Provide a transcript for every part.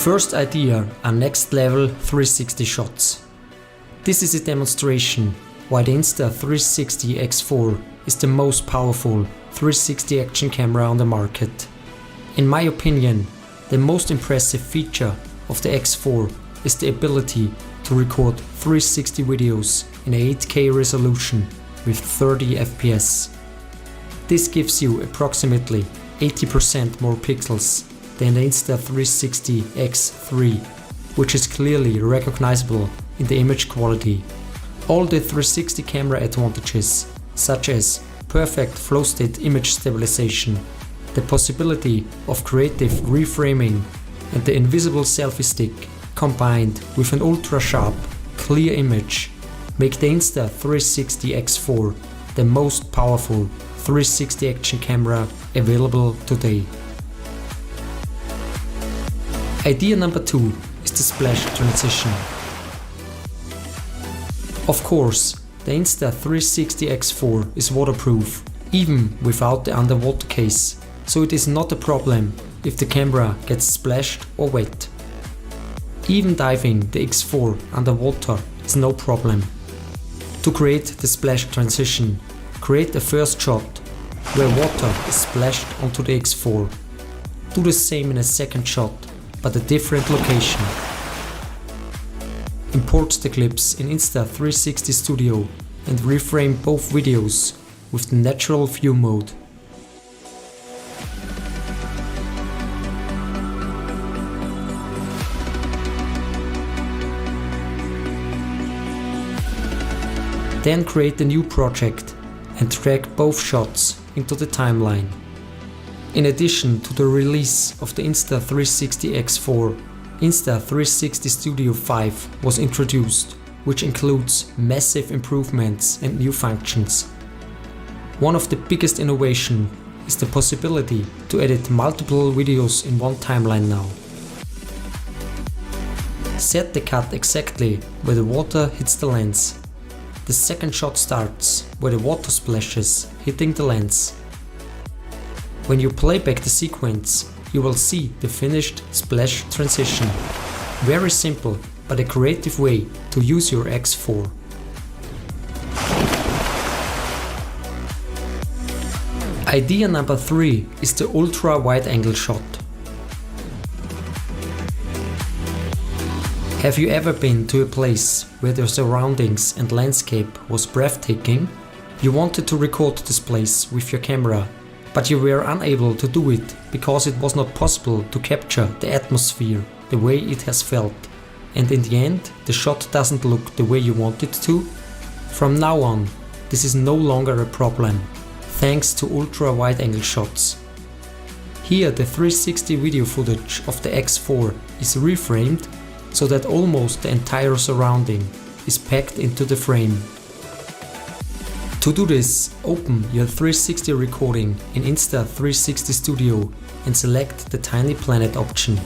first idea are next level 360 shots. This is a demonstration why the Insta360 X4 is the most powerful 360 action camera on the market. In my opinion, the most impressive feature of the X4 is the ability to record 360 videos in a 8K resolution with 30 FPS. This gives you approximately 80% more pixels than the Insta360 X3, which is clearly recognizable in the image quality. All the 360 camera advantages, such as perfect flow state image stabilization, the possibility of creative reframing, and the Invisible Selfie Stick, combined with an ultra-sharp, clear image, make the Insta360 X4 the most powerful 360 action camera available today. Idea number 2 is the splash transition. Of course, the Insta360 X4 is waterproof, even without the underwater case, so it is not a problem if the camera gets splashed or wet. Even diving the X4 underwater is no problem. To create the splash transition, create a first shot where water is splashed onto the X4. Do the same in a second shot, but a different location. Import the clips in Insta360 Studio and reframe both videos with the natural view mode. Then create a new project and drag both shots into the timeline. In addition to the release of the Insta360 X4, Insta360 Studio 5 was introduced, which includes massive improvements and new functions. One of the biggest innovations is the possibility to edit multiple videos in one timeline now. Set the cut exactly where the water hits the lens. The second shot starts where the water splashes, hitting the lens. When you play back the sequence, you will see the finished splash transition. Very simple, but a creative way to use your X4. Idea number 3 is the ultra wide angle shot. Have you ever been to a place where the surroundings and landscape was breathtaking? You wanted to record this place with your camera, but you were unable to do it because it was not possible to capture the atmosphere the way it has felt, and in the end the shot doesn't look the way you want it to? From now on, this is no longer a problem, thanks to ultra wide angle shots. Here the 360 video footage of the X4 is reframed so that almost the entire surrounding is packed into the frame. To do this, open your 360 recording in Insta360 Studio and select the Tiny Planet option.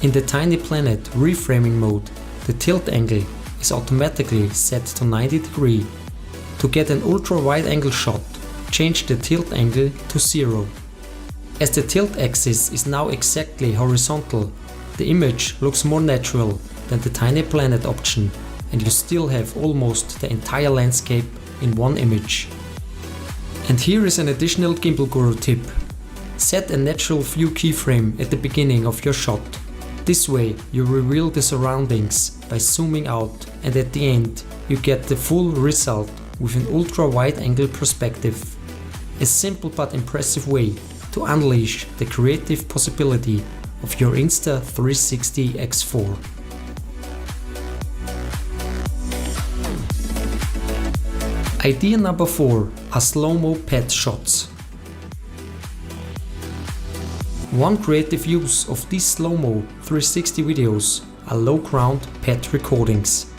In the Tiny Planet reframing mode, the tilt angle is automatically set to 90 degrees. To get an ultra wide angle shot, change the tilt angle to 0. As the tilt axis is now exactly horizontal, the image looks more natural than the Tiny Planet option, and you still have almost the entire landscape in one image. And here is an additional Gimbal Guru tip. Set a natural view keyframe at the beginning of your shot. This way you reveal the surroundings by zooming out, and at the end you get the full result with an ultra wide angle perspective. A simple but impressive way to unleash the creative possibility of your Insta360 X4. Idea number 4 are slow-mo pet shots. One creative use of these slow-mo 360 videos are low-ground pet recordings.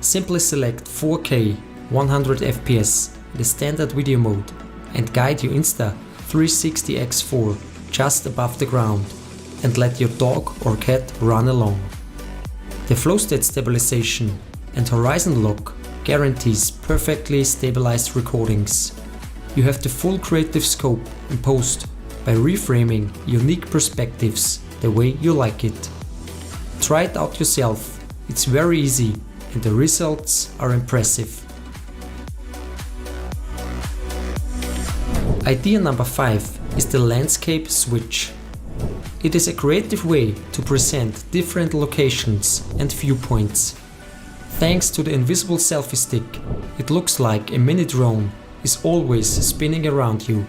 Simply select 4K 100 FPS in the standard video mode and guide your Insta360 X4 just above the ground and let your dog or cat run along. The flow state stabilization and horizon lock guarantees perfectly stabilized recordings. You have the full creative scope in post by reframing unique perspectives the way you like it. Try it out yourself, it's very easy and the results are impressive. Idea number 5 is the landscape switch. It is a creative way to present different locations and viewpoints. Thanks to the Invisible Selfie Stick, it looks like a mini drone is always spinning around you.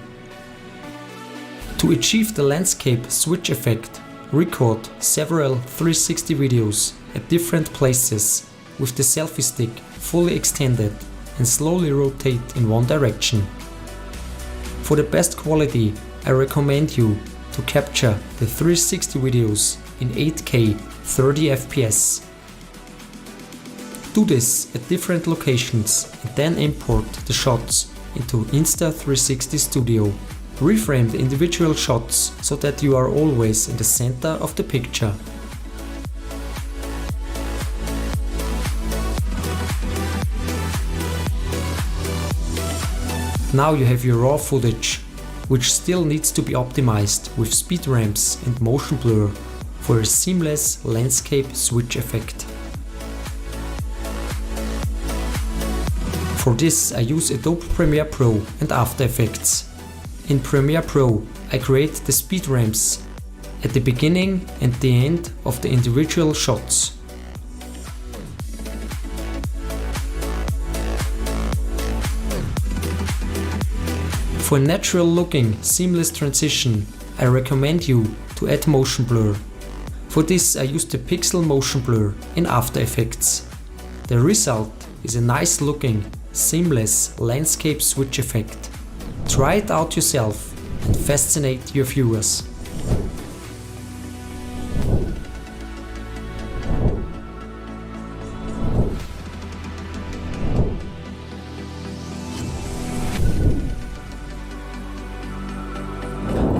To achieve the landscape switch effect, record several 360 videos at different places with the selfie stick fully extended and slowly rotate in one direction. For the best quality, I recommend you to capture the 360 videos in 8K 30 FPS. Do this at different locations and then import the shots into Insta360 Studio. Reframe the individual shots so that you are always in the center of the picture. Now you have your raw footage, which still needs to be optimized with speed ramps and motion blur for a seamless landscape switch effect. For this I use Adobe Premiere Pro and After Effects. In Premiere Pro I create the speed ramps at the beginning and the end of the individual shots. For a natural looking, seamless transition, I recommend you to add motion blur. For this I use the pixel motion blur in After Effects. The result is a nice looking, seamless landscape switch effect. Try it out yourself and fascinate your viewers.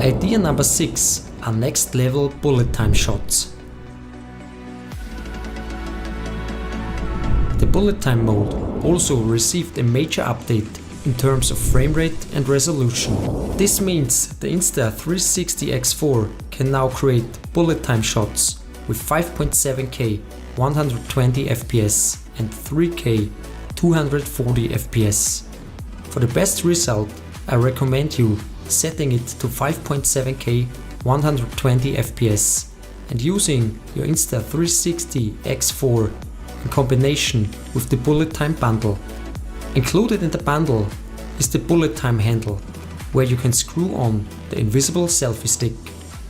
Idea number 6 are next level bullet time shots. The bullet time mode also received a major update in terms of frame rate and resolution. This means the Insta360 X4 can now create bullet time shots with 5.7K 120 FPS and 3K 240 FPS. For the best result, I recommend you setting it to 5.7K 120 FPS and using your Insta360 X4 in combination with the bullet time bundle. Included in the bundle is the bullet time handle, where you can screw on the Invisible Selfie Stick.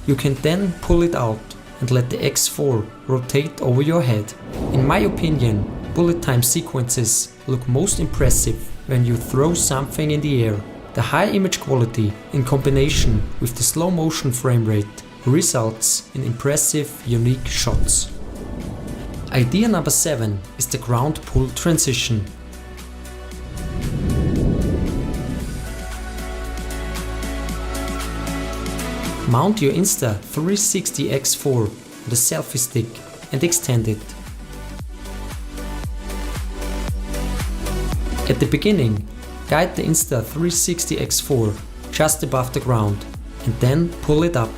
You can then pull it out and let the X4 rotate over your head. In my opinion, bullet time sequences look most impressive when you throw something in the air. The high image quality in combination with the slow motion frame rate results in impressive, unique shots. Idea number 7 is the ground pull transition. Mount your Insta360 X4 on the selfie stick and extend it. At the beginning, guide the Insta360 X4 just above the ground and then pull it up.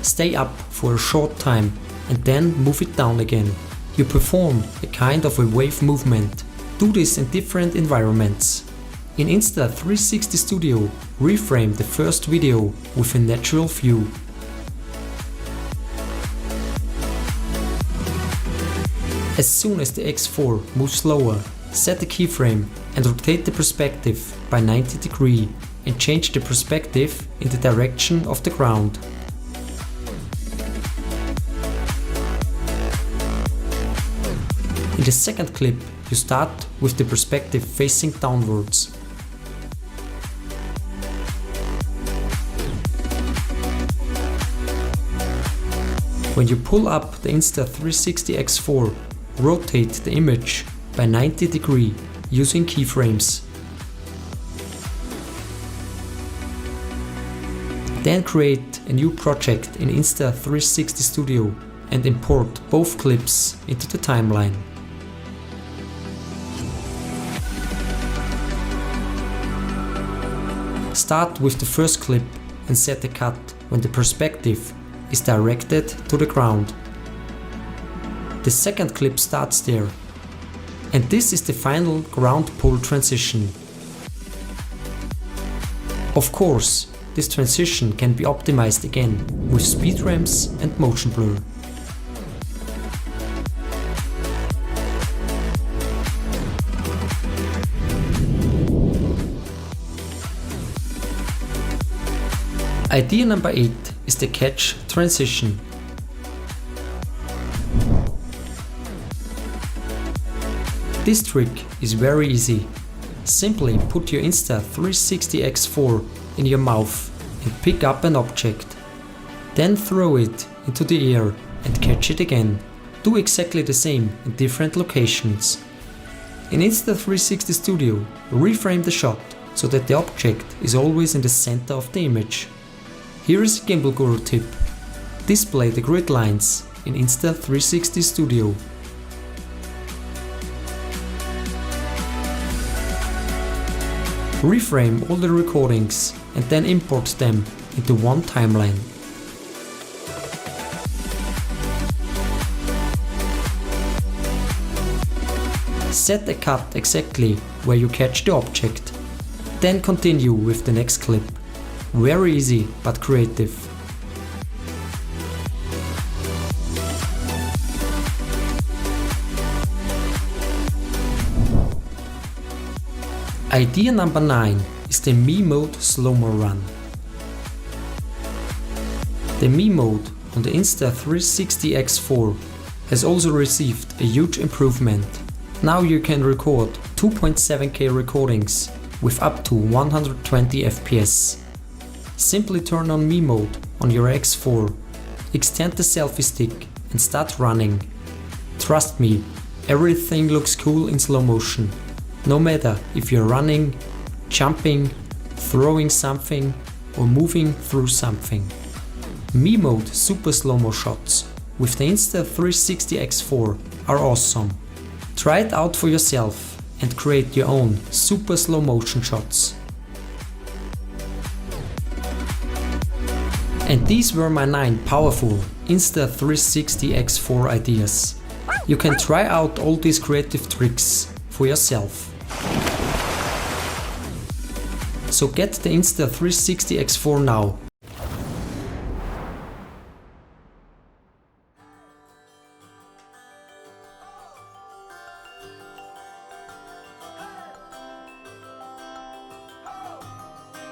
Stay up for a short time and then move it down again. You perform a kind of a wave movement. Do this in different environments. In Insta360 Studio, reframe the first video with a natural view. As soon as the X4 moves slower, set the keyframe and rotate the perspective by 90 degrees and change the perspective in the direction of the ground. In the second clip, you start with the perspective facing downwards. When you pull up the Insta360 X4, rotate the image by 90 degrees using keyframes. Then create a new project in Insta360 Studio and import both clips into the timeline. Start with the first clip and set the cut when the perspective is directed to the ground. The second clip starts there. And this is the final ground pole transition. Of course, this transition can be optimized again with speed ramps and motion blur. Idea number 8 is the catch transition. This trick is very easy. Simply put your Insta360 X4 in your mouth and pick up an object. Then throw it into the air and catch it again. Do exactly the same in different locations. In Insta360 Studio, reframe the shot so that the object is always in the center of the image. Here is a Gimbal Guru tip. Display the grid lines in Insta360 Studio. Reframe all the recordings and then import them into one timeline. Set a cut exactly where you catch the object. Then continue with the next clip. Very easy but creative. Idea number 9 is the Me Mode slow-mo run. The Me Mode on the Insta360 X4 has also received a huge improvement. Now you can record 2.7K recordings with up to 120 FPS. Simply turn on Me Mode on your X4, extend the selfie stick and start running. Trust me, everything looks cool in slow motion. No matter if you're running, jumping, throwing something or moving through something. Me Mode super slow-mo shots with the Insta360 X4 are awesome. Try it out for yourself and create your own super slow motion shots. And these were my 9 powerful Insta360 X4 ideas. You can try out all these creative tricks for yourself. So get the Insta360 X4 now